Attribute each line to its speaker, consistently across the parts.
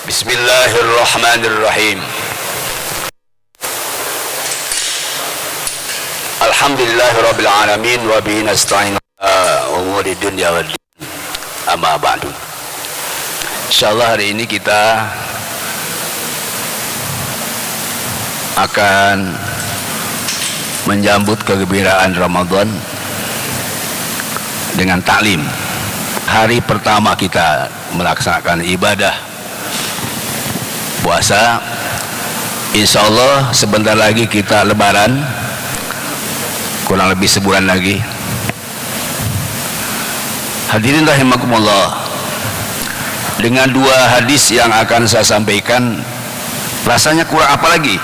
Speaker 1: Bismillahirrahmanirrahim. Alhamdulillahirabbil alamin wa bihi nasta'in umuri dunya waddin. Amma ba'du. Insyaallah hari ini kita akan menyambut kegembiraan Ramadan dengan taklim. Hari pertama kita melaksanakan ibadah puasa. Insya Allah sebentar lagi kita lebaran, kurang lebih sebulan lagi. Hadirin rahimakumullah, dengan dua hadis yang akan saya sampaikan rasanya kurang apa lagi.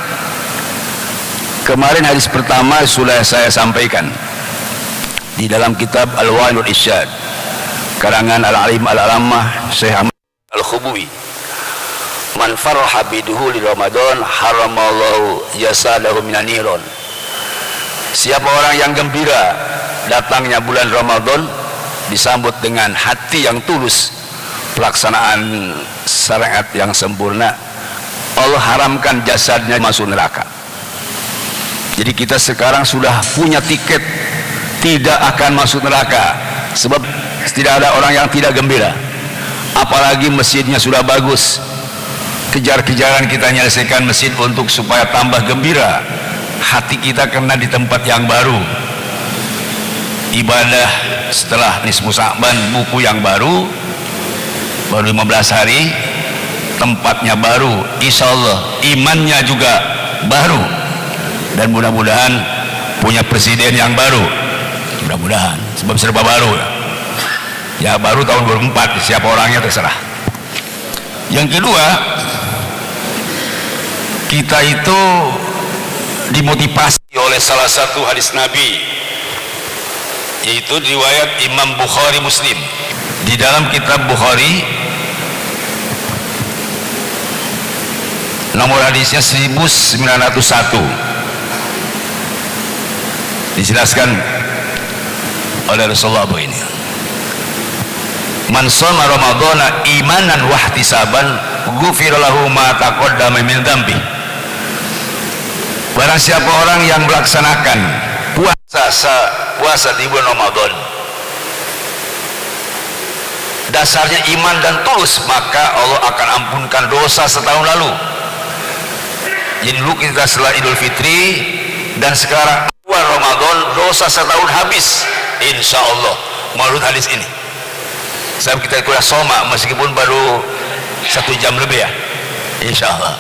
Speaker 1: Kemarin hadis pertama sudah saya sampaikan di dalam kitab Al-Wa'il wal Irsyad karangan Al-Alim Al-Alamah Syekh Ahmad Al-Khubuwi. Man farha biduhuli Ramadan haramallahu yasadahu minan niron. Siapa orang yang gembira datangnya bulan Ramadan disambut dengan hati yang tulus, pelaksanaan syariat yang sempurna, Allah haramkan jasadnya masuk neraka. Jadi kita sekarang sudah punya tiket tidak akan masuk neraka, sebab tidak ada orang yang tidak gembira. Apalagi masjidnya sudah bagus, kejar-kejaran kita menyelesaikan masjid untuk supaya tambah gembira. Hati kita kena di tempat yang baru, ibadah setelah nisfu Sa'ban, buku yang baru 15 hari, tempatnya baru, insya Allah imannya juga baru, dan mudah-mudahan punya presiden yang baru, mudah-mudahan, sebab serba baru ya, baru tahun 2004, siapa orangnya terserah. Yang kedua, kita itu dimotivasi oleh salah satu hadis Nabi, yaitu riwayat Imam Bukhari Muslim. Di dalam kitab Bukhari nomor hadisnya 1901 dijelaskan oleh Rasulullah ini, man shoma ramadhana imanan wa ihtisaban ghufira lahu ma taqaddama min dzambi. Barang siapa orang yang melaksanakan puasa di bulan Ramadan dasarnya iman dan tulus, maka Allah akan ampunkan dosa setahun lalu. Jadi dulu kita setelah Idul Fitri dan sekarang awal Ramadan, dosa setahun habis insya Allah menurut hadis ini. Sebab kita kuliah soma meskipun baru 1 jam lebih ya, insya Allah.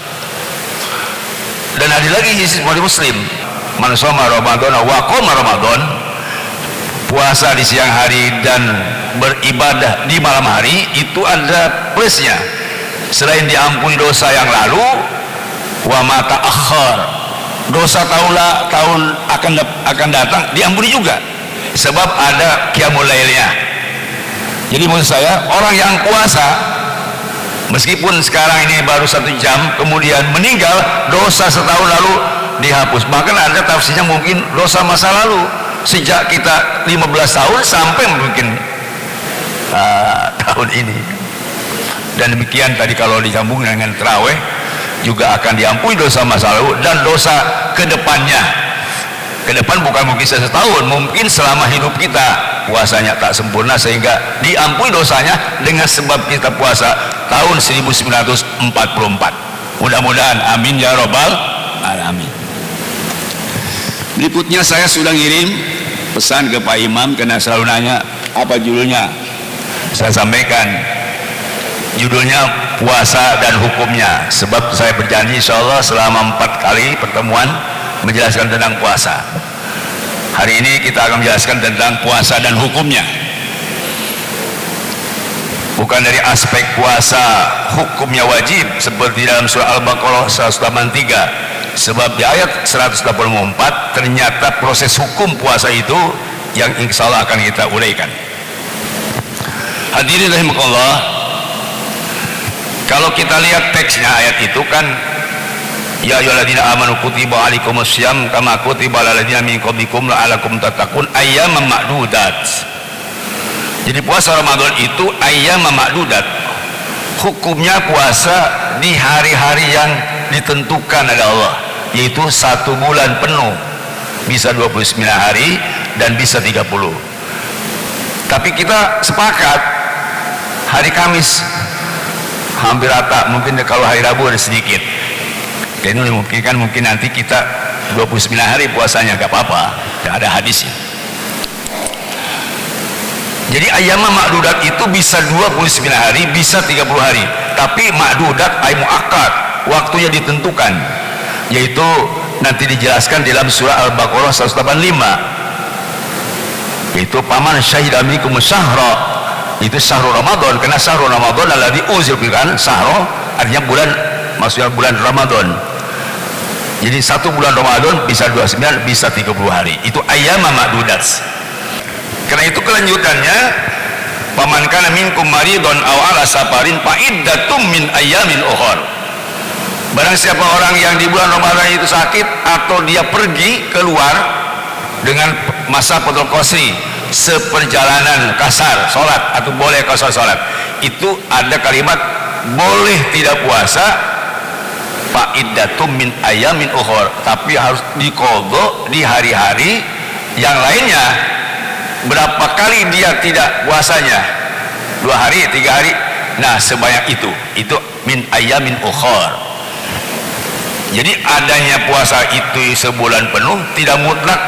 Speaker 1: Dan ada lagi hadis Muslim, man shoma Ramadan wa qoma Ramadan, puasa di siang hari dan beribadah di malam hari, itu ada plusnya. Selain diampuni dosa yang lalu, wa ma ta'akhkhar, dosa tahun akan datang diampuni juga, sebab ada qiyamul lailnya. Jadi menurut saya, orang yang puasa meskipun sekarang ini baru 1 jam kemudian meninggal, dosa setahun lalu dihapus. Bahkan ada tafsirnya mungkin dosa masa lalu sejak kita 15 tahun sampai mungkin tahun ini. Dan demikian tadi kalau disambung dengan tarawih juga akan diampuni dosa masa lalu dan dosa kedepannya. Ke depan bukan mungkin setahun, mungkin selama hidup kita puasanya tak sempurna sehingga diampuni dosanya dengan sebab kita puasa tahun 1944. Mudah-mudahan, amin ya robbal alamin. Berikutnya saya sudah ngirim pesan ke Pak Imam karena selalu nanya apa judulnya. Saya sampaikan judulnya puasa dan hukumnya, sebab saya berjanji insya Allah selama 4 kali pertemuan menjelaskan tentang puasa. Hari ini kita akan menjelaskan tentang puasa dan hukumnya, bukan dari aspek puasa hukumnya wajib seperti dalam surah Al-Baqarah 183, sebab di ayat 184 ternyata proses hukum puasa itu yang insya Allah akan kita uraikan. Hadirin rahimakumullah, kalau kita lihat teksnya ayat itu kan, ya ayyuhalladzina amanu kutiba alaikumussyam kama kutiba alal ladzina min qablikum la'allakum tattaqun ayyaman ma'dudat. Jadi puasa Ramadan itu ayyaman ma'dudat, hukumnya puasa di hari-hari yang ditentukan oleh Allah, yaitu 1 bulan penuh, bisa 29 hari dan bisa 30. Tapi kita sepakat hari Kamis hampir rata, mungkin kalau hari Rabu ada sedikit. Dan ini mungkin nanti kita 29 hari puasanya, gak apa-apa, gak ada hadisnya. Jadi ayyama ma'dudat itu bisa 29 hari, bisa 30 hari. Tapi ma'dudat ay mu'akkad, waktunya ditentukan, yaitu nanti dijelaskan dalam surah Al-Baqarah 185, yaitu paman syahida minkum syahra, itu syahrul Ramadan, karena syahrul Ramadan alladzi unzila fihi syahra, artinya bulan, maksudnya bulan Ramadan. Jadi 1 bulan Ramadan bisa 29, bisa 30 hari, itu ayyama ma'dudat. Karena itu kelanjutannya, paman kana minkum maridun aw ala safarin fa iddatum min ayyamin ukhra. Barang siapa orang yang di bulan Ramadan itu sakit atau dia pergi keluar dengan masa Fadl Qasri, seperjalanan kasar sholat atau boleh kasar sholat, itu ada kalimat boleh tidak puasa, fa iddatum min ayyamin ukhra, tapi harus diqadha di hari-hari yang lainnya. Berapa kali dia tidak puasanya? 2 hari, 3 hari, nah sebanyak itu min ayyamin ukhra. Jadi adanya puasa itu sebulan penuh tidak mutlak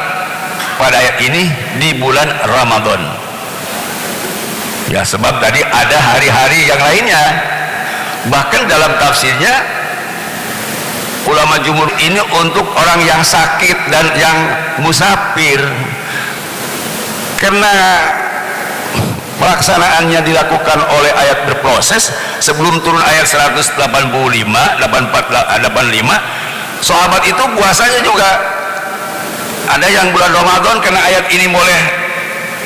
Speaker 1: pada ayat ini di bulan Ramadan ya, sebab tadi ada hari-hari yang lainnya. Bahkan dalam tafsirnya ulama jumhur ini untuk orang yang sakit dan yang musafir, karena pelaksanaannya dilakukan oleh ayat berproses sebelum turun ayat 185, 84, 85. Sahabat itu puasanya juga ada yang bulan Ramadan, karena ayat ini boleh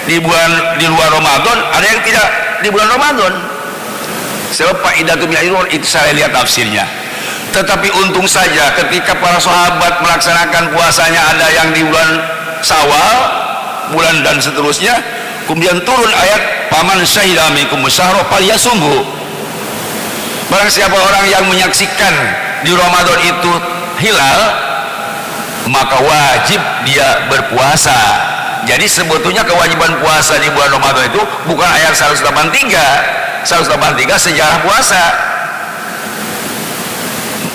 Speaker 1: di luar Ramadan, ada yang tidak di bulan Ramadan. Sebab faidatul itu saya lihat tafsirnya. Tetapi untung saja ketika para sahabat melaksanakan puasanya ada yang di bulan Syawal, bulan dan seterusnya, kemudian turun ayat paman syahida minkum syahra falyasumhu. Barang siapa orang yang menyaksikan di Ramadan itu hilal, maka wajib dia berpuasa. Jadi sebetulnya kewajiban puasa di bulan Ramadan itu bukan ayat 183 sejarah puasa.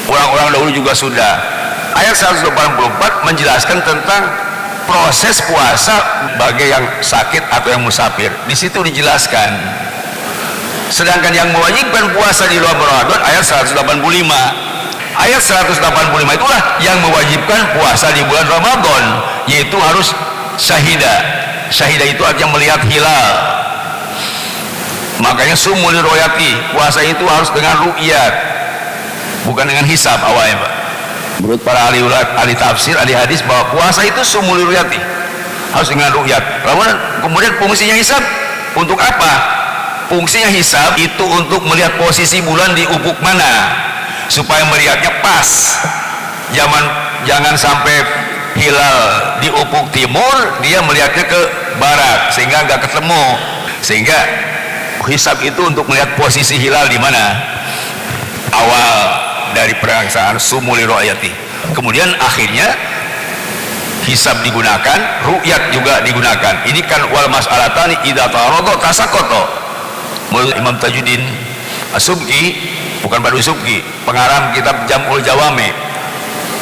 Speaker 1: Orang-orang dahulu juga sudah. Ayat 184 menjelaskan tentang proses puasa bagi yang sakit atau yang musafir. Di situ dijelaskan. Sedangkan yang mewajibkan puasa di luar Ramadan ayat 185. Ayat 185 itulah yang mewajibkan puasa di bulan Ramadan, yaitu harus syahida. Syahida itu artinya melihat hilal. Makanya sumul royati, puasa itu harus dengan ru'yat, bukan dengan hisab awalnya, Pak. Menurut para ahli tafsir, ahli hadis, bahwa puasa itu sumul royati, harus dengan ru'yat. Kemudian fungsinya hisab untuk apa? Fungsinya hisab itu untuk melihat posisi bulan di ufuk mana, supaya melihatnya pas. Jangan sampai hilal di ufuk timur, dia melihatnya ke barat sehingga nggak ketemu. Sehingga hisab itu untuk melihat posisi hilal di mana awal dari perangsaan sumuli ro'yati. Kemudian akhirnya hisab digunakan, ru'yat juga digunakan. Ini kan wal mas'alatani idza ta'arada tasaqata. Menurut Imam Tajuddin As-Subki, bukan Badu Subki, pengarang kitab Jam'ul Jawami,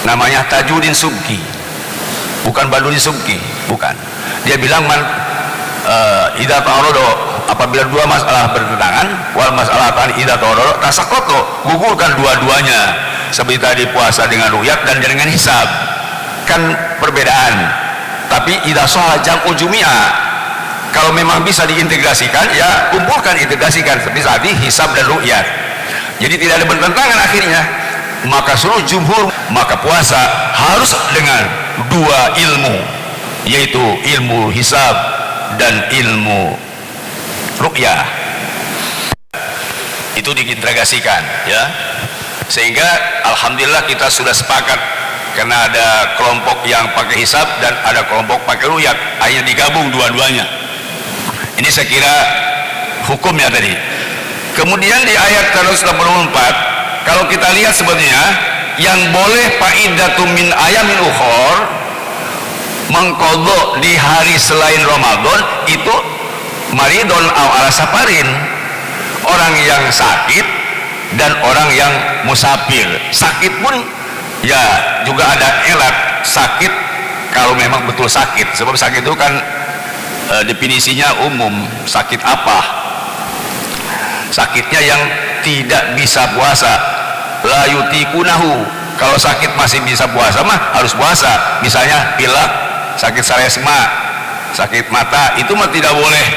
Speaker 1: namanya Tajuddin Subki, bukan Badu Subki, bukan. Dia bilang idza ta'arada, apabila dua masalah bertentangan, wal mas'alatani idza ta'arada tasaqata, gugurkan dua-duanya. Seperti tadi puasa dengan ru'yat dan dengan hisab kan perbedaan. Tapi idza shah jam'u jumi'a, kalau memang bisa diintegrasikan, ya kumpulkan, integrasikan seperti tadi hisab dan ru'yat. Jadi tidak ada bertentangan akhirnya. Maka seluruh jumhur, maka puasa harus dengan dua ilmu, yaitu ilmu hisab dan ilmu ru'yah. Itu diintegrasikan, ya. Sehingga alhamdulillah kita sudah sepakat, karena ada kelompok yang pakai hisab dan ada kelompok pakai ru'yat, akhirnya digabung dua-duanya. Ini saya kira hukumnya tadi. Kemudian di ayat 184, kalau kita lihat sebenarnya yang boleh faidatun min ayamin ukhor, mengqadha di hari selain Ramadan itu maridon aw ala safarin, orang yang sakit dan orang yang musafir. Sakit pun ya juga ada elat sakit kalau memang betul sakit, sebab sakit itu kan definisinya umum. Sakit apa? Sakitnya yang tidak bisa puasa, la yutikunahu. Kalau sakit masih bisa puasa mah harus puasa, misalnya pilek, sakit saresma, sakit mata, itu mah tidak boleh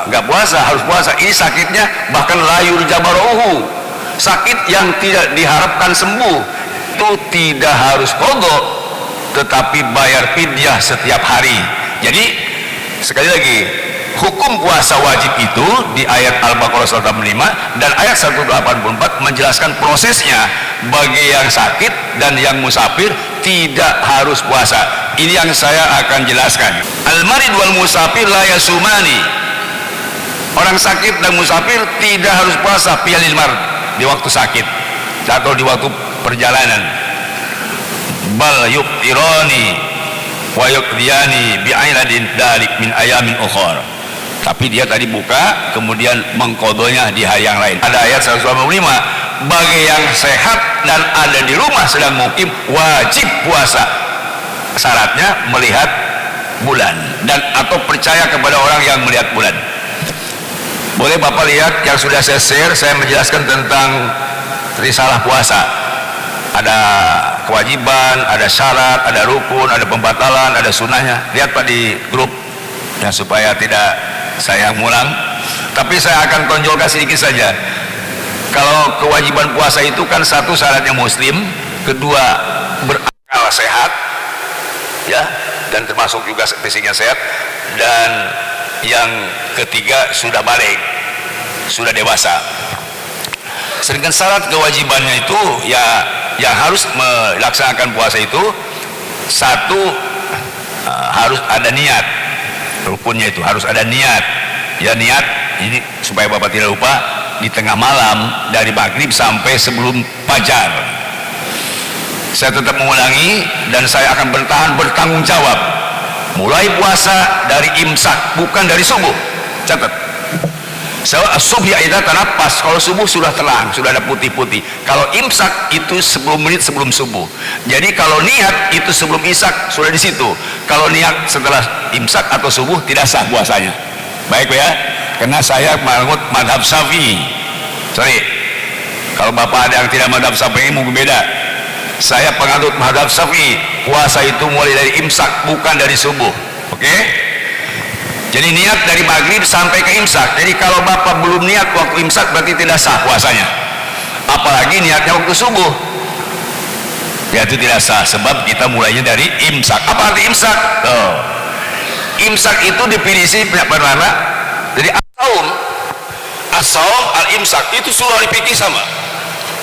Speaker 1: nggak puasa, harus puasa. Ini sakitnya bahkan la yurjabaruhu, sakit yang tidak diharapkan sembuh, itu tidak harus qadha, tetapi bayar fidyah setiap hari. Jadi sekali lagi, hukum puasa wajib itu di ayat Al-Baqarah 185 dan ayat 184 menjelaskan prosesnya. Bagi yang sakit dan yang musafir tidak harus puasa. Ini yang saya akan jelaskan. Al-marid wal musafir la yasumani, orang sakit dan musafir tidak harus puasa fiyalil mar, di waktu sakit atau di waktu perjalanan. Bal yuftirani wa yuqdiyani bi'ailadin dalik min ayamin ukhor, tapi dia tadi buka kemudian mengqadhanya di hari yang lain. Ada ayat 185, bagi yang sehat dan ada di rumah sedang mukim wajib puasa, syaratnya melihat bulan dan atau percaya kepada orang yang melihat bulan. Boleh Bapak lihat yang sudah saya share, saya menjelaskan tentang risalah puasa. Ada kewajiban, ada syarat, ada rukun, ada pembatalan, ada sunnahnya. Lihat Pak di grup ya, supaya tidak saya ngulang, tapi saya akan tonjolkan sedikit saja. Kalau kewajiban puasa itu kan satu syaratnya muslim, kedua berakal sehat ya, dan termasuk juga fisiknya sehat, dan yang ketiga sudah balik, sudah dewasa. Sedangkan syarat kewajibannya itu ya, yang harus melaksanakan puasa itu satu, harus ada niat. Rukunnya itu harus ada niat ya, niat ini supaya Bapak tidak lupa, di tengah malam dari maghrib sampai sebelum fajar. Saya tetap mengulangi dan saya akan bertanggung jawab. Mulai puasa dari imsak, bukan dari subuh. Catat, subuh ya tanapas, kalau subuh sudah terang, sudah ada putih-putih. Kalau imsak itu 10 menit sebelum subuh. Jadi kalau niat itu sebelum imsak sudah di situ. Kalau niat setelah imsak atau subuh tidak sah puasanya. Baik ya, karena saya menganut madhab Syafi'i. Sorry, kalau Bapak ada yang tidak madhab Syafi'i mungkin beda. Saya penganut madhab Syafi'i, puasa itu mulai dari imsak, bukan dari subuh. Oke? Jadi niat dari maghrib sampai ke imsak. Jadi kalau Bapak belum niat waktu imsak berarti tidak sah puasanya. Apalagi niatnya waktu subuh, ya itu tidak sah, sebab kita mulainya dari imsak. Apa arti imsak? Oh. Imsak itu definisi bagaimana? Jadi as-saum al-imsak itu seluruh fikih sama.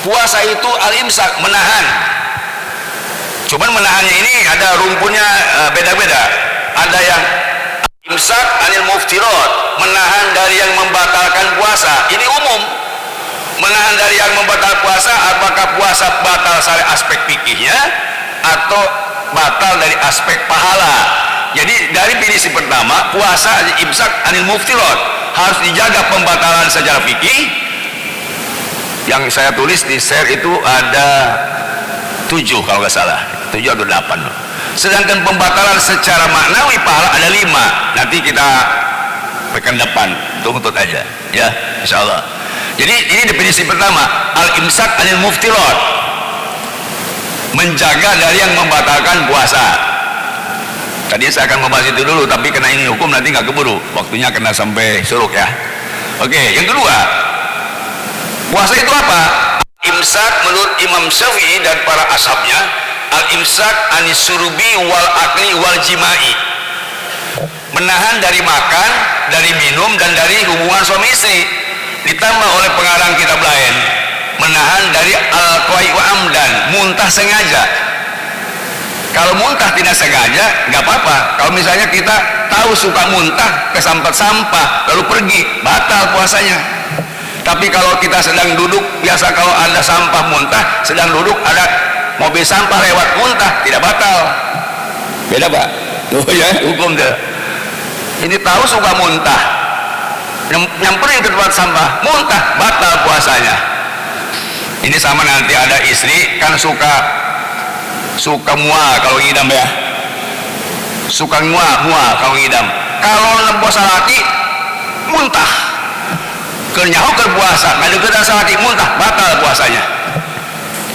Speaker 1: Puasa itu al-imsak, menahan. Cuman menahannya ini ada rumpunnya beda-beda. Ada yang imsak anil muftirat, menahan dari yang membatalkan puasa. Ini umum. Menahan dari yang membatalkan puasa, apakah puasa batal dari aspek fikihnya atau batal dari aspek pahala. Jadi dari definisi pertama, puasa imsak anil muftirat, harus dijaga pembatalan secara fikih. Yang saya tulis di share itu ada 7 kalau nggak salah, 7 atau 8. Sedangkan pembatalan secara maknawi pahala ada 5. Nanti kita pekan depan tuntut aja ya, insyaallah. Jadi ini definisi pertama, al-imsak anil muftirat, menjaga dari yang membatalkan puasa. Tadi saya akan membahas itu dulu, tapi karena ini hukum nanti nggak keburu, waktunya kena sampai suruk ya. Oke, yang kedua, puasa itu apa? Imsak menurut Imam Syafi'i dan para ashabnya, al-imsak anis surubi wal akli wal jimai, menahan dari makan, dari minum, dan dari hubungan suami istri. Ditambah oleh pengarang kitab lain, menahan dari al-qai wa amdan, muntah sengaja. Kalau muntah tidak sengaja nggak apa-apa. Kalau misalnya kita tahu suka muntah kesempet sampah lalu pergi, batal puasanya. Tapi kalau kita sedang duduk, biasa kalau ada sampah muntah, sedang duduk ada mobil sampah lewat muntah, tidak batal. Beda Pak? Oh ya, hukum dia. Ini tahu suka muntah, nyamperin ke tempat sampah, muntah, batal puasanya. Ini sama nanti ada istri kan suka mual kalau ngidam ya, suka mual kalau ngidam. Kalau puasa laki muntah, kenyahu ke puasa, kalau kita laki muntah, batal puasanya.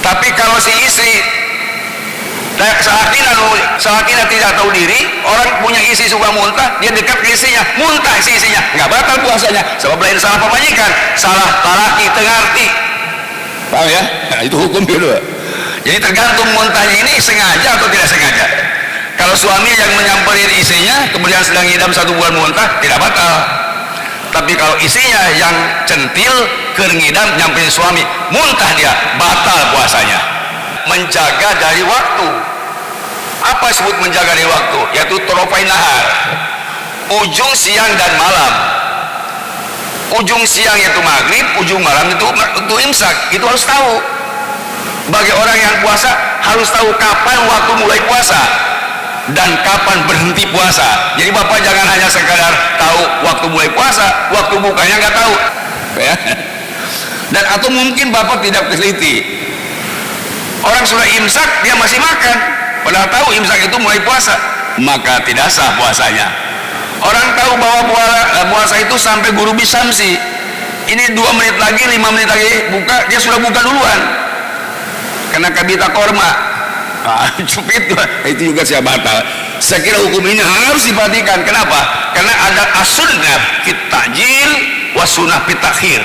Speaker 1: Tapi kalau si istri Sakinah tidak tahu diri, orang punya isi suka muntah, dia dekat ke istrinya, muntah isinya, nggak batal puasanya. Sebab lain salah pemajikan, salah laki tengarti. Paham ya? Nah, itu hukum dulu. Jadi tergantung muntahnya ini sengaja atau tidak sengaja. Kalau suami yang menyamperin istrinya kemudian sedang ngidam 1 bulan muntah, tidak batal. Tapi kalau istrinya yang centil ngidam nyamperin suami, muntah dia, batal puasanya. Menjaga dari waktu. Apa disebut menjaga dari waktu? Yaitu torofai nahar, ujung siang dan malam. Ujung siang yaitu maghrib, ujung malam itu imsak. Itu harus tahu. Bagi orang yang puasa harus tahu kapan waktu mulai puasa dan kapan berhenti puasa. Jadi Bapak jangan hanya sekadar tahu waktu mulai puasa, waktu bukanya nggak tahu ya. Dan atau mungkin Bapak tidak teliti, orang sudah imsak dia masih makan padahal tahu imsak itu mulai puasa, maka tidak sah puasanya. Orang tahu bahwa puasa itu sampai guru bisamsi, ini 2 menit lagi, 5 menit lagi buka, dia sudah buka duluan karena kabita korma. Itu juga saya batal. Saya kira hukum ini harus diperhatikan. Kenapa? Karena ada as-sunnah fit ta'jil wa sunnah fit ta'khir.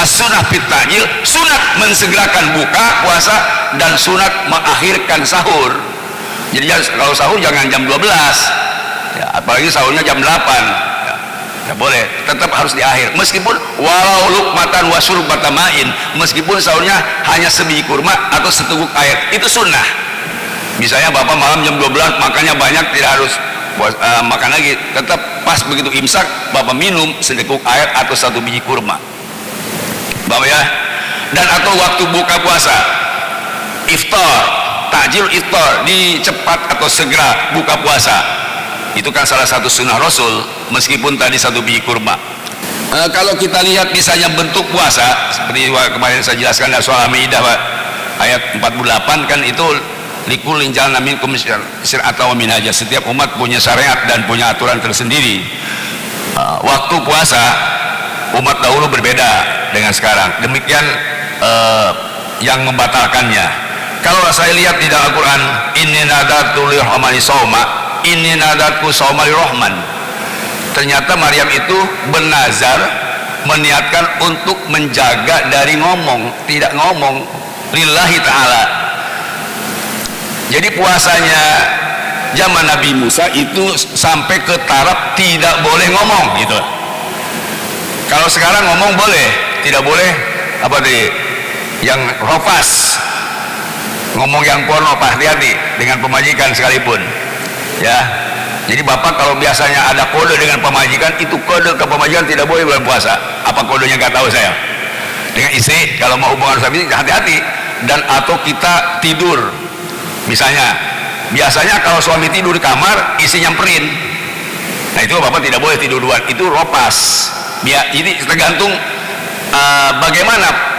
Speaker 1: As-sunnah fit ta'jil, sunat mensegerakan buka puasa dan sunat mengakhirkan sahur. Jadi kalau sahur jangan jam 12 ya, apalagi sahurnya jam 8 ya, ya boleh, tetap harus di akhir meskipun walau lukmatan wa surbatan ma'in, meskipun sahurnya hanya sebiji kurma atau seteguk air, itu sunnah. Misalnya Bapak malam jam 12 makannya banyak, tidak harus makan lagi, tetap pas begitu imsak Bapak minum seteguk air atau 1 biji kurma, Bapak ya. Dan atau waktu buka puasa, iftar, takjil iftar, dicepat atau segera buka puasa, itu kan salah satu sunnah Rasul meskipun tadi 1 biji kurma. Kalau kita lihat misalnya bentuk puasa seperti kemarin saya jelaskan soal Al-Maidah ayat 48 kan, itu likulin jalan minkum syir'atan wa minhaja, setiap umat punya syariat dan punya aturan tersendiri. Waktu puasa umat dahulu berbeda dengan sekarang, demikian yang membatalkannya. Kalau saya lihat di dalam Al-Quran, inni nadatu lirrahmani sawma, inni nadatu sawma lirrahman, ternyata Maryam itu bernazar meniatkan untuk menjaga dari ngomong, tidak ngomong, lillahi ta'ala. Jadi puasanya zaman Nabi Musa itu sampai ke taraf tidak boleh ngomong gitu. Kalau sekarang ngomong boleh, tidak boleh apa tadi yang rofas, ngomong yang porno, Pak, hati-hati dengan pemajikan sekalipun ya. Jadi Bapak kalau biasanya ada kode dengan pemajikan, itu kode ke pemajikan tidak boleh bulan puasa. Apa kodenya nggak tahu saya. Dengan istri kalau mau hubungan suami hati-hati. Dan atau kita tidur misalnya, biasanya kalau suami tidur di kamar istri nyamperin, nah itu Bapak tidak boleh tidur duluan, itu ropas ya. Ini tergantung bagaimana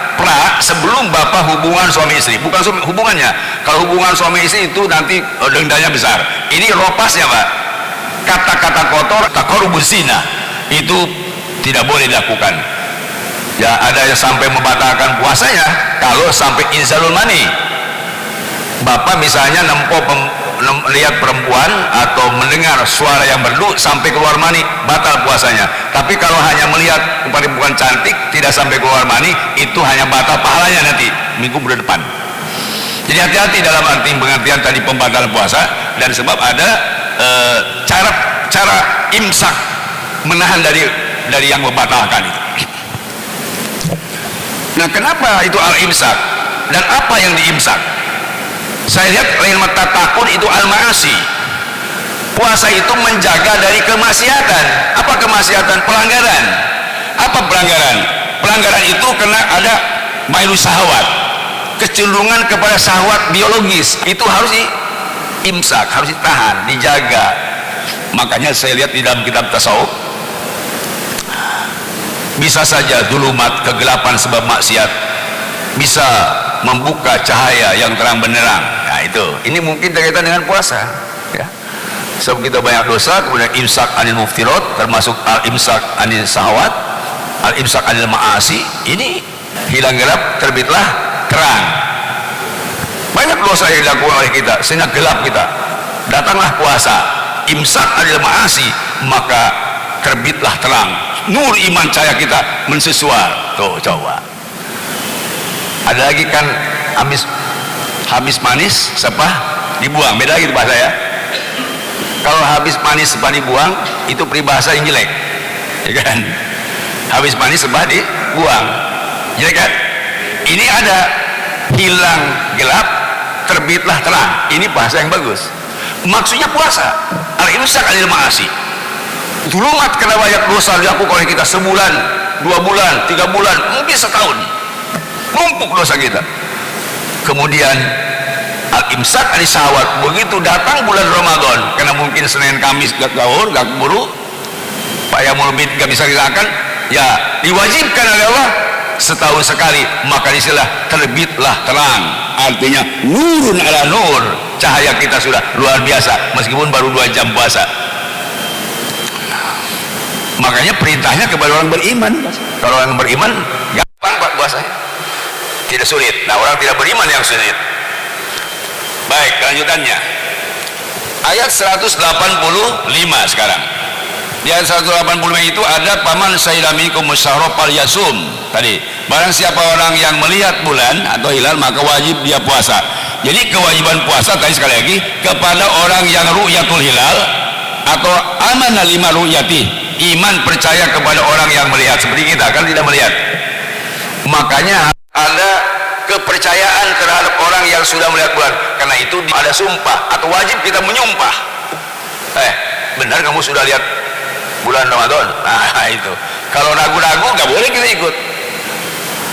Speaker 1: sebelum Bapak hubungan suami istri, bukan hubungannya. Kalau hubungan suami istri itu nanti dendanya besar. Ini ropasnya Pak, kata-kata kotor, taqarrubuz zina, itu tidak boleh dilakukan ya. Ada yang sampai membatalkan puasanya kalau sampai inzalul mani. Bapak misalnya lihat perempuan atau mendengar suara yang merdu sampai keluar mani, batal puasanya. Tapi kalau hanya melihat perempuan cantik tidak sampai keluar mani, itu hanya batal pahalanya nanti minggu berdepan. Jadi hati-hati dalam arti pengertian tadi pembatalan puasa, dan sebab ada cara imsak, menahan dari yang membatalkan itu. Nah, kenapa itu al-imsak dan apa yang diimsak? Saya lihat lain mata takun itu al-ma'asi. Puasa itu menjaga dari kemaksiatan. Apa kemaksiatan? Pelanggaran. Apa pelanggaran? Pelanggaran itu kena ada mailu syahwat, kecenderungan kepada syahwat biologis. Itu harus diimsak, harus ditahan, dijaga. Makanya saya lihat di dalam kitab tasawuf, bisa saja zulumat, kegelapan sebab maksiat bisa membuka cahaya yang terang benderang. Nah itu, ini mungkin berkaitan dengan puasa ya. Sebab kita banyak dosa, kemudian imsak anil muftirat, termasuk al-imsak anil sahwat, al-imsak anil ma'asi. Ini hilang gelap, terbitlah terang. Banyak dosa yang dilakukan oleh kita sehingga gelap kita. Datanglah puasa, imsak anil ma'asi, maka terbitlah terang. Nur iman cahaya kita mensesuar. Tuh coba. Ada lagi kan habis manis sepah dibuang, beda lagi bahasa ya. Kalau habis manis sepah dibuang itu peribahasa yang jelek, ya kan? Habis manis sepah dibuang, jelek kan? Ini ada hilang gelap, terbitlah terang. Ini bahasa yang bagus. Maksudnya puasa. Al-imsak anil ma'asi. Zulumat karena banyak dosa dilakukan oleh kita sebulan, 2 bulan, 3 bulan, mungkin setahun. Numpuk dosa kita. Kemudian al-imsak anil syahwat, begitu datang bulan Ramadan, karena mungkin Senin Kamis gak gaul, gak keburu, Pak Yamul Bid gak bisa dilakukan, ya diwajibkan oleh Allah setahun sekali, maka disilah terbitlah terang. Artinya nurun ala nur, cahaya kita sudah luar biasa meskipun baru 2 jam puasa. Makanya perintahnya kepada orang beriman. Kalau orang beriman gampang Pak puasanya, tidak sulit. Nah orang tidak beriman yang sulit. Baik, kelanjutannya ayat 185 sekarang. Di ayat 185 itu ada paman sailamikum musyahra falyasum. Tadi barang siapa orang yang melihat bulan atau hilal maka wajib dia puasa. Jadi kewajiban puasa tadi sekali lagi kepada orang yang ru'yatul hilal atau amana lima ru'yati, iman percaya kepada orang yang melihat. Seperti kita kan tidak melihat, makanya ada kepercayaan terhadap orang yang sudah melihat bulan. Karena itu ada sumpah atau wajib kita menyumpah, benar kamu sudah lihat bulan Ramadan. Nah itu kalau ragu-ragu nggak boleh kita ikut.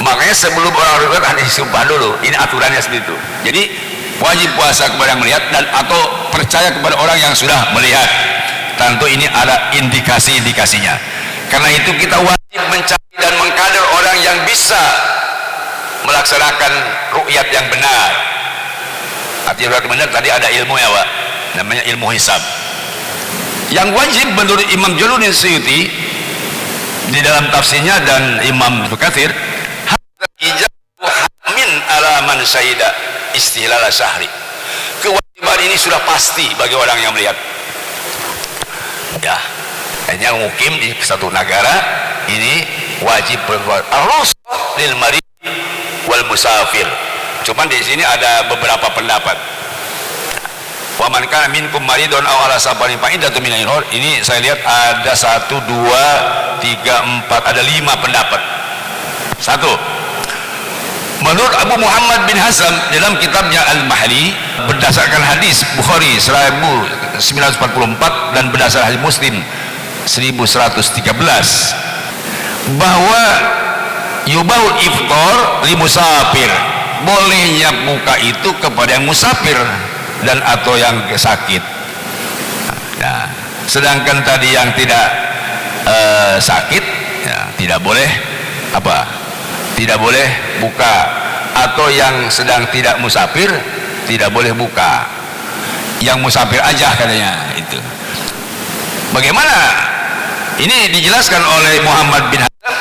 Speaker 1: Makanya sebelum orang ikut ada sumpah dulu. Ini aturannya seperti itu. Jadi wajib puasa kepada yang melihat dan atau percaya kepada orang yang sudah melihat. Tentu ini ada indikasi-indikasinya. Karena itu kita wajib mencari dan mengkader orang yang bisa melaksanakan ru'yat yang benar. Artinya ru'yat benar tadi ada ilmu ya Pak, namanya ilmu hisab. Yang wajib menurut Imam Jalaluddin Suyuti di dalam tafsirnya dan Imam Katsir, min ala man syahida istihlal syahri. Kewajiban ini sudah pasti bagi orang yang melihat. Ya, hanya mukim di satu negara ini wajib berpuasa. Ar-rukhsah lil marid wal musafir. Cuman di sini ada beberapa pendapat. Wa man kana minkum maridun aw ala safarin fa iddatun min ayyin. Ini saya lihat ada 1 2 3 4 ada 5 pendapat. 1. Menurut Abu Muhammad bin Hazm dalam kitabnya Al-Mahli berdasarkan hadis Bukhari 1944 dan berdasarkan hadis Muslim 1113 bahwa yubahul iftar li musafir, bolehnya buka itu kepada yang musafir dan atau yang sakit. Nah, sedangkan tadi yang tidak sakit ya, tidak boleh apa? Tidak boleh buka, atau yang sedang tidak musafir tidak boleh buka. Yang musafir aja katanya itu. Bagaimana? Ini dijelaskan oleh Muhammad bin Hazm.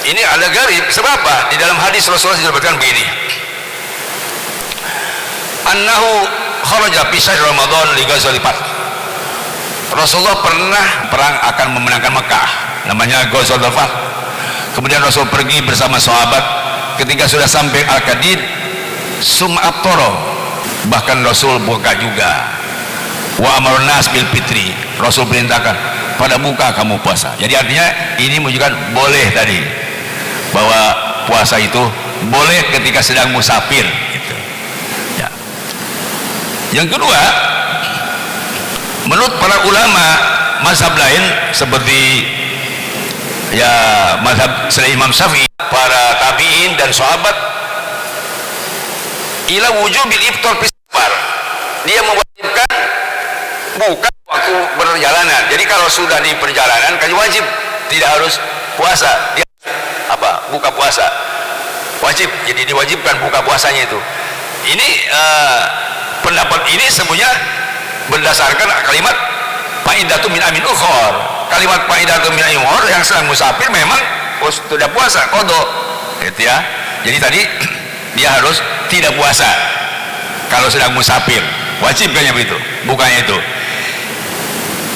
Speaker 1: Ini ada garib. Sebab apa? Di dalam hadis Rasulullah disebutkan begini. Annahu kharaja fi syahr Ramadan li ghazwil Fath. Rasulullah pernah perang akan memenangkan Mekah, namanya Ghazwil Fath. Kemudian Rasul pergi bersama sahabat. Ketika sudah sampai Al-Qadid, sum'attoro, bahkan Rasul buka juga. Wa amarun nas bil fitri, Rasul perintahkan pada buka kamu puasa. Jadi artinya ini menunjukkan boleh tadi, bahwa puasa itu boleh ketika sedang musafir gitu. Ya. Yang kedua, menurut para ulama mazhab lain seperti ya mazhab selain Imam Syafi'i, para tabi'in dan sahabat, ila wujubil iftar fi safar, dia mewajibkan buka waktu perjalanan. Jadi kalau sudah di perjalanan kan wajib, tidak harus puasa, dia buka puasa wajib, jadi diwajibkan buka puasanya itu. Ini pendapat ini semuanya berdasarkan kalimat faidatu min amin ukhor. Kalimat faidatu min amin ukhor, yang sedang musafir memang sudah puasa qada gitu ya. Jadi tadi dia harus tidak puasa kalau sedang musafir, wajib kan begitu, bukannya itu.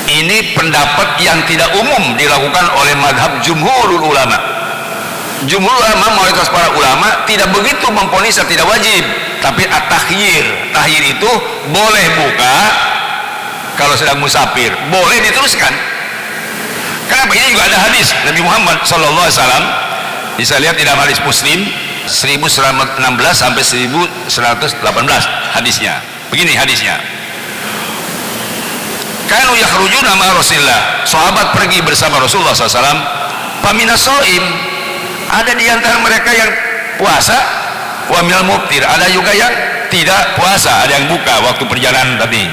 Speaker 1: Ini pendapat yang tidak umum dilakukan oleh madhab jumhurul ulama. Jumhur ulama, mayoritas para ulama tidak begitu memvonis tidak wajib, tapi at-takhir. Takhir itu boleh buka kalau sedang musafir, boleh diteruskan. Kenapa? Ini juga ada hadis Nabi Muhammad SAW, bisa lihat di dalam hadis Muslim 1116 sampai 1118 hadisnya. Begini hadisnya. Kanu yakhrujuna ma Rasulillah, sahabat pergi bersama Rasulullah SAW. Paminas shaim, ada di antara mereka yang puasa, wa minal muftir, ada juga yang tidak puasa, ada yang buka waktu perjalanan tadi.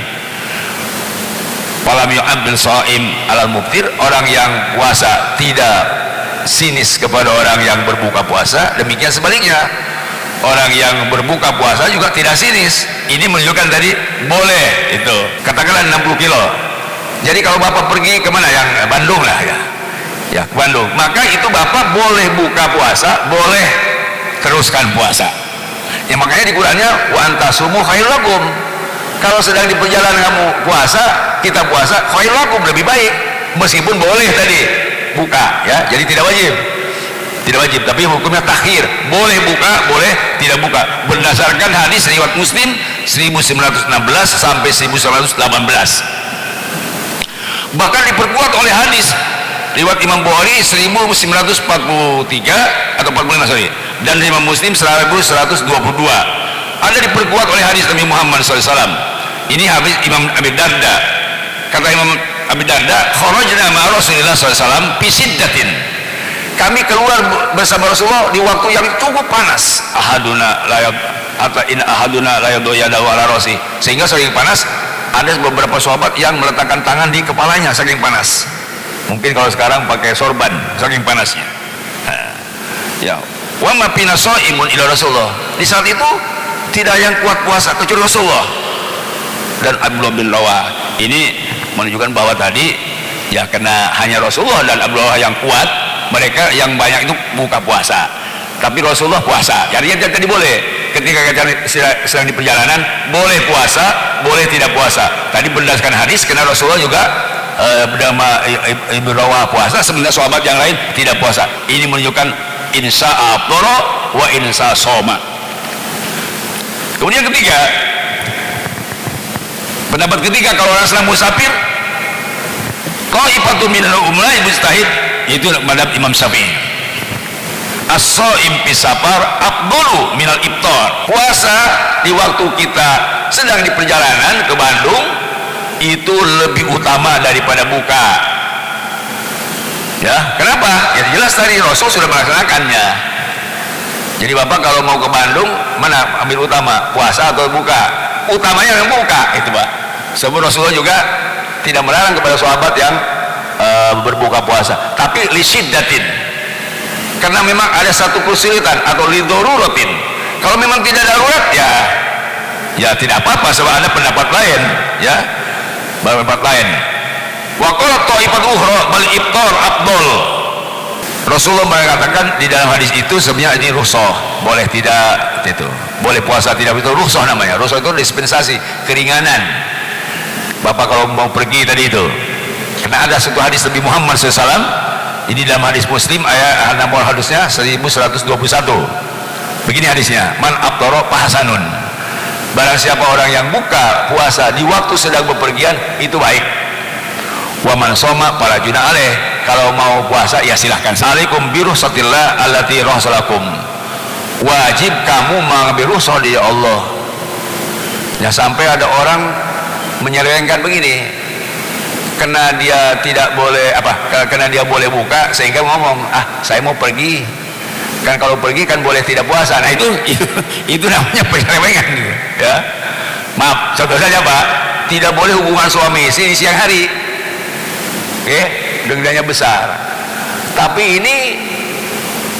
Speaker 1: Falam yu'ambil shaim alal muftir, orang yang puasa tidak sinis kepada orang yang berbuka puasa, demikian sebaliknya orang yang berbuka puasa juga tidak sinis. Ini menunjukkan tadi boleh itu, katakanlah 60 kilo. Jadi kalau bapak pergi kemana, yang Bandung lah ya ke Bandung, maka itu bapak boleh buka puasa, boleh teruskan puasa ya. Makanya di Qurannya wa antasumu khairul lakum, kalau sedang di perjalanan kamu puasa, kita puasa, khairul lakum, lebih baik, meskipun boleh tadi buka ya. Jadi tidak wajib, tapi hukumnya takhir, boleh buka, boleh tidak buka, berdasarkan hadis riwayat Muslim 1916 sampai 1918. Bahkan diperkuat oleh hadis riwayat Imam Bukhari 1943 atau 45 sorry, dan Imam Muslim 1122. Ada diperkuat oleh hadis Nabi Muhammad SAW. Ini hadis Imam Abi Darda. Kata Imam Abi Darda, kharajna ma Rasulillah SAW fi siddatin, kami keluar bersama Rasulullah di waktu yang cukup panas. Ahaduna la yadoyadahu ala rasi, sehingga saking panas ada beberapa sahabat yang meletakkan tangan di kepalanya saking panas. Mungkin kalau sekarang pakai sorban saking panasnya. Ya, wa ma fina shaimun ila Rasulullah, di saat itu tidak yang kuat puasa kecuali Rasulullah dan Abdullah bin Rawah. Ini menunjukkan bahwa tadi ya karena hanya Rasulullah dan Abdullah yang kuat, mereka yang banyak itu buka puasa, tapi Rasulullah puasa. Jadi yang tadi boleh, ketika sedang di perjalanan boleh puasa, boleh tidak puasa. Tadi berdasarkan hadis karena Rasulullah juga bernama Ibnu Rawah puasa, sebenarnya sahabat yang lain tidak puasa. Ini menunjukkan insya aftara wa insya soma. Kemudian ketiga, pendapat ketiga, kalau orang sedang musafir, qaifatu minal umrah mustahid, itu madhab Imam Syafi'i. As-shaim fi safar afdalu minal iftar, puasa di waktu kita sedang di perjalanan ke Bandung itu lebih utama daripada buka ya. Kenapa? Ya jelas tadi Rasul sudah melaksanakannya. Jadi bapak kalau mau ke Bandung, mana ambil utama, puasa atau buka? Utamanya yang buka itu pak. Sebab Rasulullah juga tidak melarang kepada sahabat yang berbuka puasa, tapi lisiddatin, karena memang ada satu kesulitan atau lidoruratin. Kalau memang tidak darurat ya tidak apa-apa, sebab ada pendapat lain ya, pendapat lain. Wa qala ta'ifat ukhra bal iftar afdal, Rasulullah mengatakan di dalam hadis itu sebenarnya ini rukhsah, boleh tidak itu, boleh puasa tidak, itu rukhsah namanya. Rukhsah itu dispensasi, keringanan. Bapak kalau mau pergi tadi itu, karena ada satu hadis Nabi Muhammad SAW, ini dalam hadis Muslim ayat nomor hadisnya 1121. Begini hadisnya, man aftara fahasanun, barang siapa orang yang buka puasa di waktu sedang bepergian itu baik. Wa man shoma fala junah alaih, kalau mau puasa ya silahkan. Alaikum bi ruhsatillah allati rahsalakum, wajib kamu mengambil rukhsah dari Allah Ya, sampai ada orang menyelewengkan begini, karena dia tidak boleh karena dia boleh buka sehingga ngomong, saya mau pergi, kan kalau pergi kan boleh tidak puasa. Nah itu namanya penyelewengan gitu, ya. Maaf, contoh saja Pak, tidak boleh hubungan suami istri di siang hari, oke, dendanya besar. Tapi ini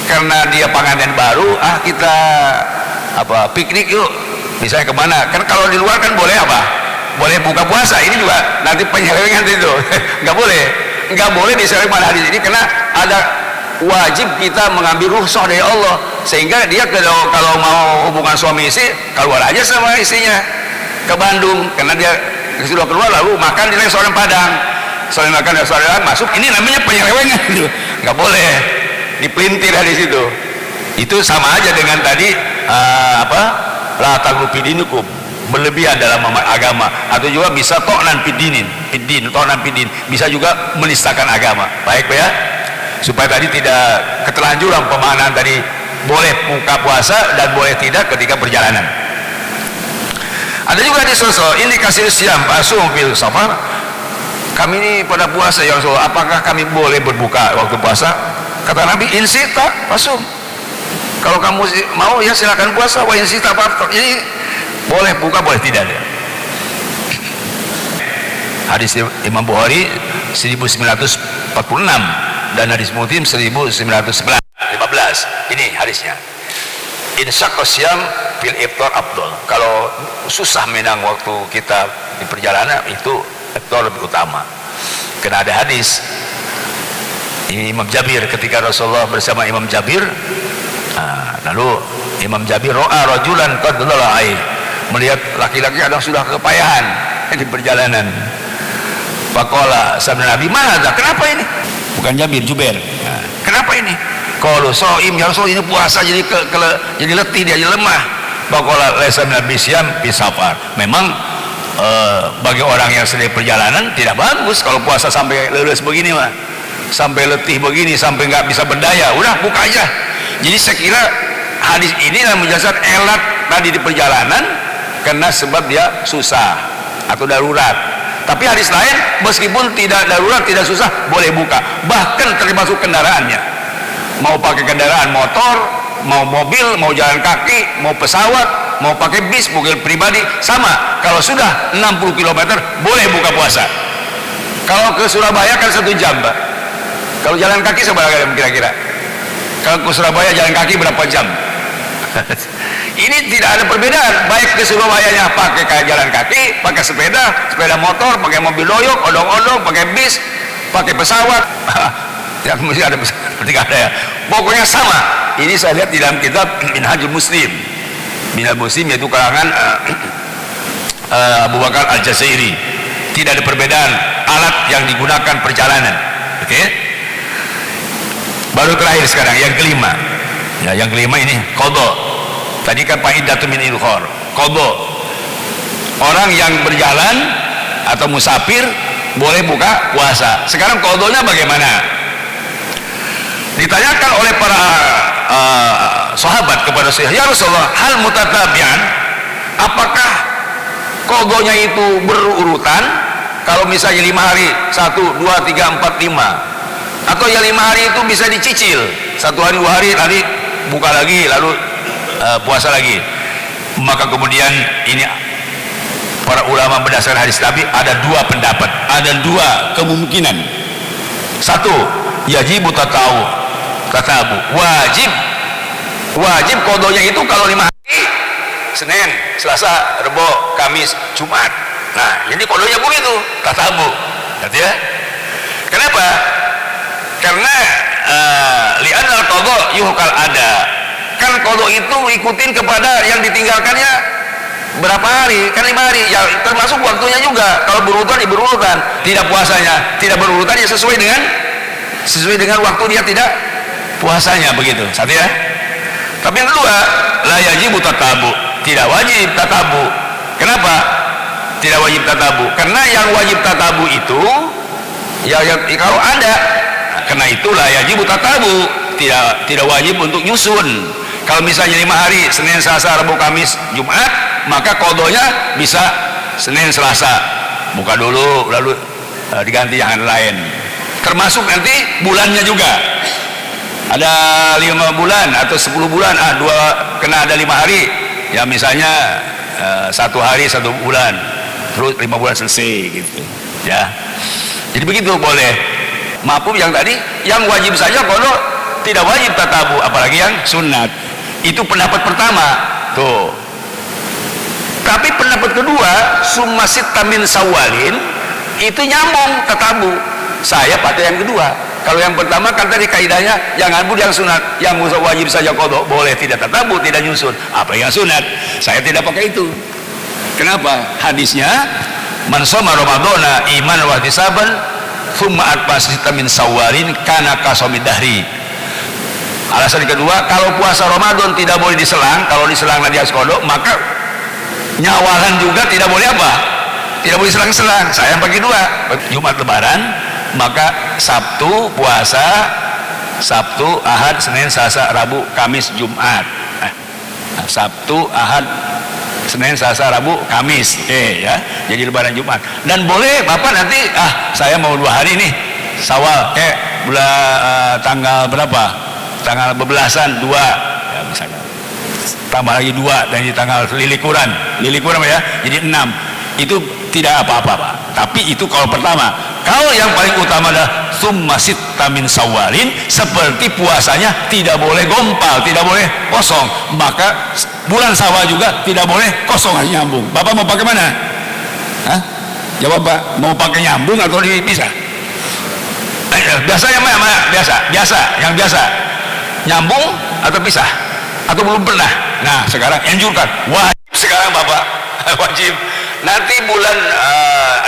Speaker 1: karena dia pengantin baru, kita piknik yuk, misalnya kemana, kan kalau di luar kan boleh boleh buka puasa. Ini juga nanti penyelewengan itu nggak boleh diselewengkan pada hadis ini, karena ada wajib kita mengambil rukhsah dari Allah, sehingga dia kalau mau hubungan suami istri keluar aja sama istrinya ke Bandung, karena dia sudah keluar lalu makan di restoran Padang, soalnya makan di restoran masuk, ini namanya penyelewengan gitu. Nggak boleh dipelintir dari situ. Itu sama aja dengan tadi la taghlu fi dinikum, berlebihan dalam agama, atau juga bisa to'nan fid din, bisa juga menistakan agama. Baik Pak ya, supaya tadi tidak keterlanjuran pemahaman tadi boleh buka puasa dan boleh tidak ketika perjalanan. Ada juga di sosok indikasi siam asum fil safar, kami ini pada puasa ya Rasulullah, apakah kami boleh berbuka waktu puasa? Kata Nabi, insita pasum, kalau kamu mau ya silakan puasa, wa insita fatar, ini boleh buka boleh tidak ya. Hadis Imam Bukhari 1946 dan hadis Muslim 1915. Ini hadisnya, insyaqqa siyam fil iftar afdal, kalau susah menang waktu kita di perjalanan itu iftar lebih utama. Karena ada hadis Imam Jabir, ketika Rasulullah bersama Imam Jabir, lalu Imam Jabir ro'a rajulan qad dallala aih, melihat laki-laki yang sudah kepayahan di perjalanan. Faqala sabda Nabi, "Mana? Kenapa ini?" Bukan Jabir, Jubair. Kenapa ini? Kalau shaim ya Rasul, ini puasa jadi jadi letih, dia jadi lemah. Faqala laisa Nabi siyam fi safar. Memang bagi orang yang sedang perjalanan tidak bagus kalau puasa sampai leles begini mah. Sampai letih begini, sampai nggak bisa berdaya, udah buka aja. Jadi saya kira hadis ini yang menjelaskan elat tadi di perjalanan karena sebab dia susah atau darurat. Tapi hadis lain meskipun tidak darurat, tidak susah, boleh buka, bahkan termasuk kendaraannya, mau pakai kendaraan motor, mau mobil, mau jalan kaki, mau pesawat, mau pakai bis, mobil pribadi, sama. Kalau sudah 60 km boleh buka puasa. Kalau ke Surabaya kan 1 jam Pak. Kalau jalan kaki seberapa jam kira-kira? Kalau ke Surabaya jalan kaki berapa jam? Ini tidak ada perbedaan, baik ke Surabaya pakai jalan kaki, pakai sepeda motor, pakai mobil doyok, odong-odong, pakai bis, pakai pesawat. Tidak mesti ada pesawat, tidak ada ya. Pokoknya sama. Ini saya lihat di dalam kitab Minhajul Muslim. Minhajul Muslim yaitu karangan Abu Bakar Al-Jazairi. Tidak ada perbedaan alat yang digunakan perjalanan. Oke? Baru terakhir sekarang yang kelima. Ya, yang kelima ini qadha. Tadi kan faidatu min ilkhor. Qadha. Orang yang berjalan atau musafir boleh buka puasa. Sekarang qadhanya bagaimana? Ditanyakan oleh para sahabat kepada Rasulullah, ya Rasulullah, hal mutatabi'an, apakah qadhanya itu berurutan? Kalau misalnya 5 hari, 1, 2, 3, 4, 5, atau ya 5 hari itu bisa dicicil, 1 hari 2 hari nanti buka lagi lalu puasa lagi. Maka kemudian ini para ulama berdasarkan hadis Nabi ada 2 pendapat, ada 2 kemungkinan. 1, yajibu tatabu, wajib qadhanya itu kalau 5 hari, Senin, Selasa, Rebo, Kamis, Jumat. Nah, jadi qadhanya begitu, tatabu. Ngerti ya? Kenapa? Karena li'anal qadha yuhkal ada, kan qadha itu ikutin kepada yang ditinggalkannya berapa hari, kan 5 hari ya, termasuk waktunya juga. Kalau berurutan ya berurutan, tidak puasanya tidak berurutan ya sesuai dengan waktu dia tidak puasanya, begitu. Satu ya. Tapi yang kedua, la yajibu tatabu, tidak wajib tatabu. Kenapa tidak wajib tatabu? Karena yang wajib tatabu itu ya kalau ada. Karena itulah yajibu tatabu, tidak wajib untuk nyusun. Kalau misalnya 5 hari, Senin, Selasa, Rabu, Kamis, Jumat, maka kodonya bisa Senin Selasa, buka dulu lalu diganti yang lain. Termasuk nanti bulannya juga, ada 5 bulan atau 10 bulan, kena ada 5 hari ya, misalnya 1 hari 1 bulan, terus 5 bulan selesai gitu ya. Jadi begitu boleh. Maupun yang tadi, yang wajib saja kodo, tidak wajib tatabu, apalagi yang sunat. Itu pendapat pertama tuh. Tapi pendapat kedua, summa sitta min sawalin, itu nyambung tatabu. Saya pakai yang kedua. Kalau yang pertama kan tadi kaidahnya yang ngabur yang sunat, yang wajib saja kodok, boleh tidak tatabu, tidak nyusun. Apa yang sunat? Saya tidak pakai itu. Kenapa? Hadisnya, man shoma ramadhana iman wa ihtisaban thumma atba'asita min sawalin kana kasomid dahri. Alasan kedua, kalau puasa Ramadan tidak boleh diselang. Kalau diselang nanti harus kodok, maka nyawalan juga tidak boleh apa? Tidak boleh selang-selang. Saya yang bagi dua. Jumat Lebaran, maka Sabtu puasa, Sabtu, Ahad, Senin, Selasa, Rabu, Kamis, Jumat. Sabtu, Ahad, Senin, Selasa, Rabu, Kamis. Ya. Jadi Lebaran Jumat. Dan boleh Bapak nanti, saya mau 2 hari nih, Syawal, bulan tanggal berapa? Tanggal bebelasan 2 ya, misalnya tambah lagi 2 dan di tanggal lilikuran ya, jadi 6. Itu tidak apa-apa Pak. Tapi itu kalau pertama. Kalau yang paling utama adalah summa sitta min sawalin, seperti puasanya tidak boleh gompal, tidak boleh kosong, maka bulan Syawal juga tidak boleh kosong, harus nyambung. Bapak mau pakai mana? Jawab Pak, mau pakai nyambung atau dipisah? Biasanya mana? Biasa, yang biasa nyambung atau pisah, atau belum pernah. Nah sekarang anjurkan, wajib sekarang Bapak wajib. Nanti bulan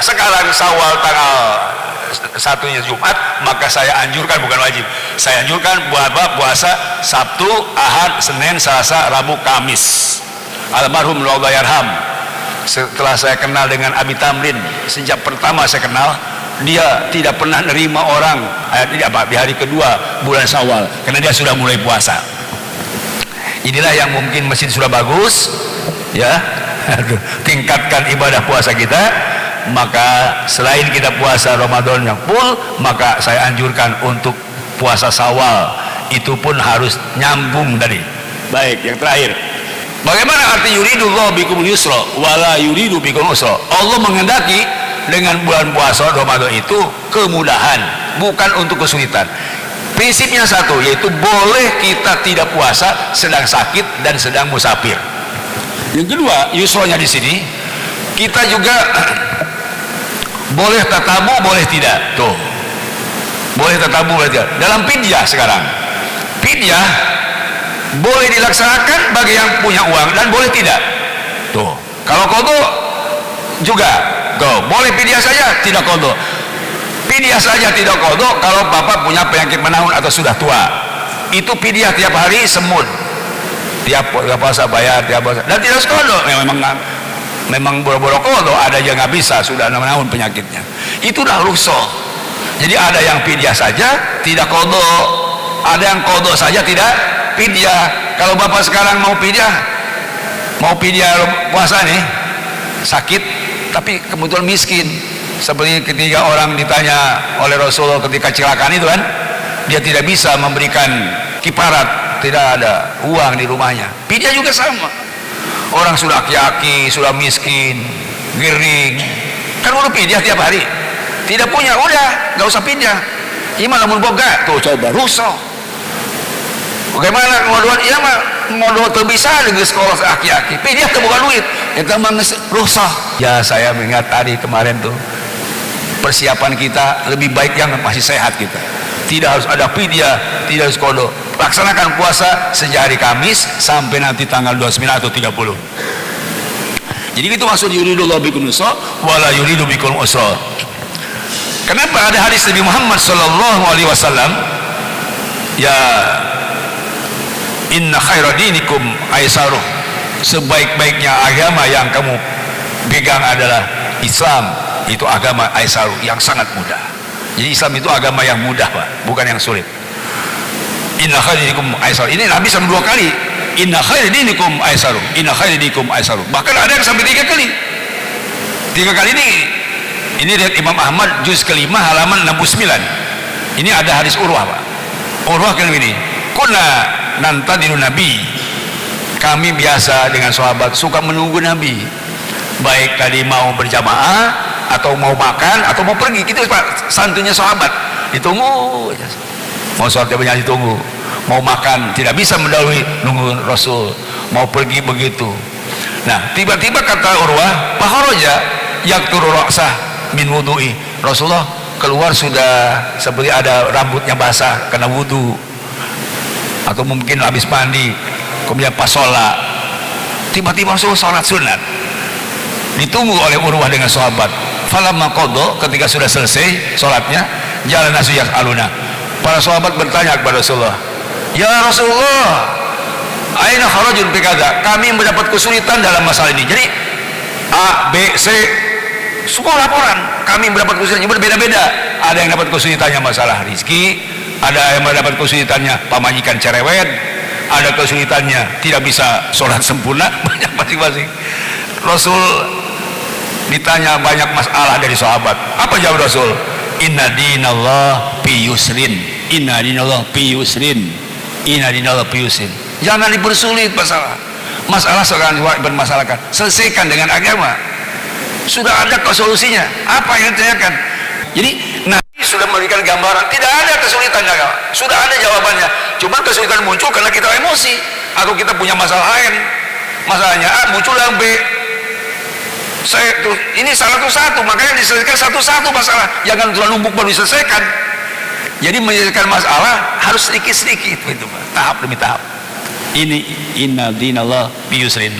Speaker 1: sekarang Syawal tanggal 1-nya Jumat, maka saya anjurkan, bukan wajib, saya anjurkan buat Bapak puasa Sabtu, Ahad, Senin, Selasa, Rabu, Kamis. Almarhum Allah yarham, setelah saya kenal dengan Abi Tamrin, sejak pertama saya kenal, dia tidak pernah nerima orang di hari kedua bulan Syawal, karena dia sudah mulai puasa. Inilah yang mungkin mesin sudah bagus ya, tingkatkan ibadah puasa kita. Maka selain kita puasa Ramadan yang full, maka saya anjurkan untuk puasa Syawal, itu pun harus nyambung tadi. Baik, yang terakhir, bagaimana arti yuridullahu bikumul yusra wala yuridu bikumul usra? Allah menghendaki dengan bulan puasa Ramadan itu kemudahan, bukan untuk kesulitan. Prinsipnya satu, yaitu boleh kita tidak puasa sedang sakit dan sedang musafir. Yang kedua, yusronya di sini kita juga boleh tatabu, boleh tidak. Tuh, boleh tatabu, boleh tidak. Dalam fidyah sekarang, fidyah boleh dilaksanakan bagi yang punya uang dan boleh tidak. Tuh, kalau qadha juga boleh fidyah saja, tidak qadha. Fidyah saja tidak qadha kalau Bapak punya penyakit menahun atau sudah tua. Itu fidyah tiap hari semut. Tiap puasa bayar, tiap puasa. Dan tidak qadha. Memang boro-boro qadha, ada yang nggak bisa, sudah menahun penyakitnya. Itu dah rukhsah. Jadi ada yang fidyah saja tidak qadha, ada yang qadha saja tidak fidyah. Kalau Bapak sekarang mau fidyah puasa nih, sakit tapi kebetulan miskin, seperti ketika orang ditanya oleh Rasulullah ketika kecelakaan itu kan, dia tidak bisa memberikan kifarat, tidak ada uang di rumahnya. Fidyah juga sama. Orang sudah aki-aki, sudah miskin, gering, kan udah fidyah tiap hari, tidak punya, udah nggak usah fidyah. Iman lamun boga tuh, coba rusak. Bagaimana ngodoan? Iya mah ngodoan tuh bisa di sekolah aki-aki, fidyah tuh bukan duit, itu mah rusak. Ya saya mengingat tadi kemarin tuh, persiapan kita lebih baik yang masih sehat kita, tidak harus ada fidyah, tidak harus qadha. Laksanakan puasa sejak hari Kamis sampai nanti tanggal 29 atau 30. Jadi itu maksud yuridullahu bikumul yusra wala yuridu bikumul usra. Kenapa ada hadis Nabi Muhammad sallallahu alaihi wasallam, ya inna khaira dinikum aisaruh, sebaik-baiknya agama yang kamu pegang adalah Islam. Itu agama aisaruh, yang sangat mudah. Jadi Islam itu agama yang mudah Pak, bukan yang sulit. Inna khaira dinikum aisar. Ini Nabi sampai 2 kali
Speaker 2: inna khairinikum aisaru, inna khairinikum aisaru. Bahkan ada yang sampai 3 kali. 3 kali ini lihat Imam Ahmad juz kelima halaman 69. Ini ada hadis Urwah, Pak. Urwah kan ini, kunna nantadiru Nabi, kami biasa dengan sahabat suka menunggu Nabi, baik tadi mau berjamaah atau mau makan atau mau pergi. Gitu Pak, santunya sahabat, ditunggu aja. Mau sholat banyak ditunggu, mau makan tidak bisa mendahului, nunggu Rasul, mau pergi begitu. Nah tiba-tiba kata Urwah, fakharaja yakturu ra'sah min wudu'i, Rasulullah keluar sudah seperti ada rambutnya basah karena wudu, atau mungkin habis mandi, kemudian pas sholat tiba-tiba Rasul sholat sunat, ditunggu oleh Urwah dengan sahabat. Falamma qadha, ketika sudah selesai sholatnya, jalan nasu yas'aluna, para sahabat bertanya kepada Rasulullah, ya Rasulullah, aina kharajun fi kadza, kami mendapat kesulitan dalam masalah ini. Jadi A, B, C semua laporan, kami mendapat kesulitan berbeda-beda. Ada yang dapat kesulitannya masalah rizki, ada yang mendapat kesulitannya pamajikan cerewet, ada kesulitannya tidak bisa sholat sempurna, banyak masing-masing. Rasul ditanya banyak masalah dari sahabat. Apa jawab Rasul? Inna dinallah fi yusrin, inna dinallah fi yusrin, inna dinallah fi yusrin. Jangan dipersulit masalah sekarang bermasalahkan, selesaikan dengan agama. Sudah ada solusinya. Apa yang ditanyakan? Jadi Nabi sudah memberikan gambaran, tidak ada kesulitan agama, sudah ada jawabannya. Cuma kesulitan muncul karena kita emosi atau kita punya masalah lain. Masalahnya A, muncul yang B. Ini salah satu, makanya diselesaikan satu-satu masalah, jangan terlalu numpuk baru diselesaikan. Jadi menyelesaikan masalah harus sedikit-sedikit, itu tahap demi tahap. Ini inna dinallah bi yusrin.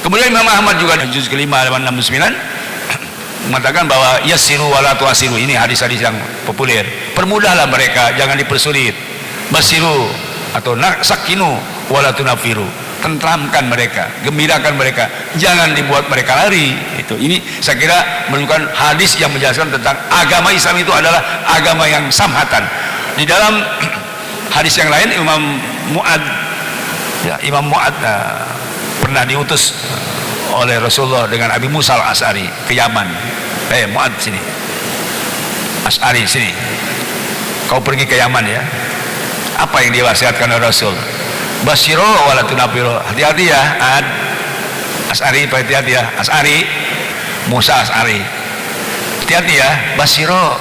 Speaker 2: Kemudian Imam Ahmad juga juz kelima halaman 69 mengatakan bahwa yassiru wala tu'assiru. Ini hadis-hadis yang populer. Permudahlah mereka, jangan dipersulit. Basiru atau sakinu wala tunafiru. Tentramkan mereka, gembirakan mereka, jangan dibuat mereka lari. Itu ini saya kira merupakan hadis yang menjelaskan tentang agama Islam itu adalah agama yang samhatan. Di dalam hadis yang lain Imam Mu'ad pernah diutus oleh Rasulullah dengan Abi Musa al-Asy'ari ke Yaman. Mu'ad sini, Asy'ari sini, kau pergi ke Yaman ya. Apa yang diwasiatkan oleh Rasul? Basyiro wala tunafiro, hati-hati ya Asy'ari, hati-hati ya Asy'ari, Musa Asy'ari, hati-hati ya. Basyiro,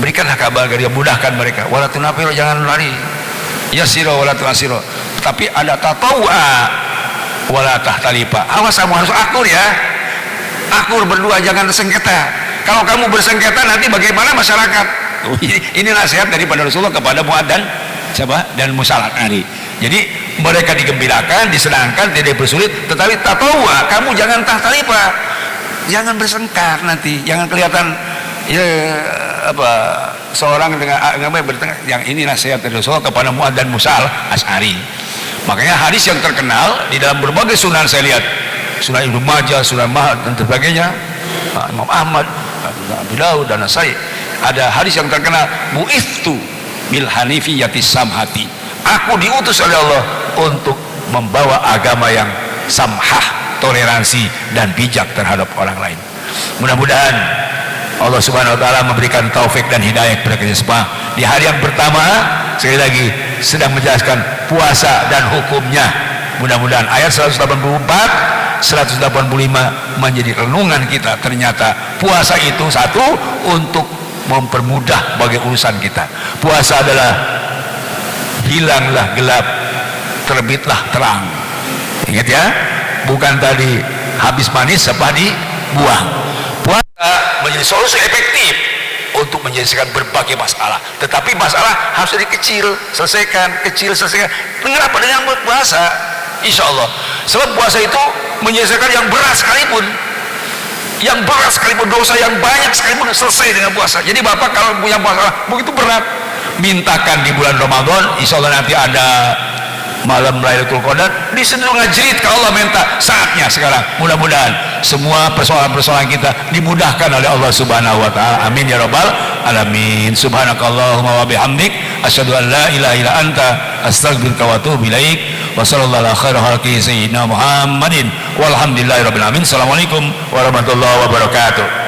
Speaker 2: berikanlah kabar dia, mudahkan mereka. Wala tunafiro, jangan lari. Yassiro wala tunasiro, tapi ada tatawwa wala tahtalifa. Awas, kamu harus akur ya, akur berdua, jangan sengketa. Kalau kamu bersengketa nanti bagaimana masyarakat? Ini nasihat daripada Rasulullah kepada Mu'ad dan siapa? Dan Musa al-Asy'ari. Jadi mereka digembirakan, disenangkan, tidak bersulit, tetapi tatawwa, kamu jangan tahtalifa, jangan bersengkar nanti, jangan kelihatan ya apa seorang dengan agama bertengkar. Yang ini nasihat dari Rasulullah kepada Mu'ad dan Musa al-Asy'ari. Makanya hadis yang terkenal di dalam berbagai sunan, saya lihat Sunan Ibnu Majah, Sunan Mahad dan sebagainya, Imam Ahmad, Abu Daud dan Nasai, ada hadis yang terkenal, bu'ithu bil hanifiyati samhati, aku diutus oleh Allah untuk membawa agama yang samhah, toleransi dan bijak terhadap orang lain. Mudah-mudahan Allah Subhanahu wa taala memberikan taufik dan hidayah kepada kita semua. Di hari yang pertama sekali lagi sedang menjelaskan puasa dan hukumnya. Mudah-mudahan ayat 184 185 menjadi renungan kita. Ternyata puasa itu satu, untuk mempermudah bagi urusan kita. Puasa adalah hilanglah gelap, terbitlah terang. Ingat ya, bukan tadi habis manis apa dibuang. Puasa menjadi solusi efektif untuk menyelesaikan berbagai masalah, tetapi masalah harus jadi kecil, selesaikan. Mengapa dengan puasa? Insya Allah, sebab puasa itu menyelesaikan yang berat sekalipun, dosa yang banyak sekalipun selesai dengan puasa. Jadi Bapak kalau punya masalah begitu berat, mintakan di bulan Ramadan, insya Allah nanti ada malam Lailatul Qadar disuruh ngajrit ke Allah, minta saatnya sekarang. Mudah-mudahan semua persoalan-persoalan kita dimudahkan oleh Allah Subhanahu wa taala. Amin ya rabbal alamin. Subhanakallahumma wa bihamdik asyhadu an la ilaha illa anta astaghfiruka wa atubu ilaik. Wa sallallahu ala khairi khalqi sayyidina Muhammadin walhamdulillahi rabbil alamin. Assalamualaikum warahmatullahi wabarakatuh.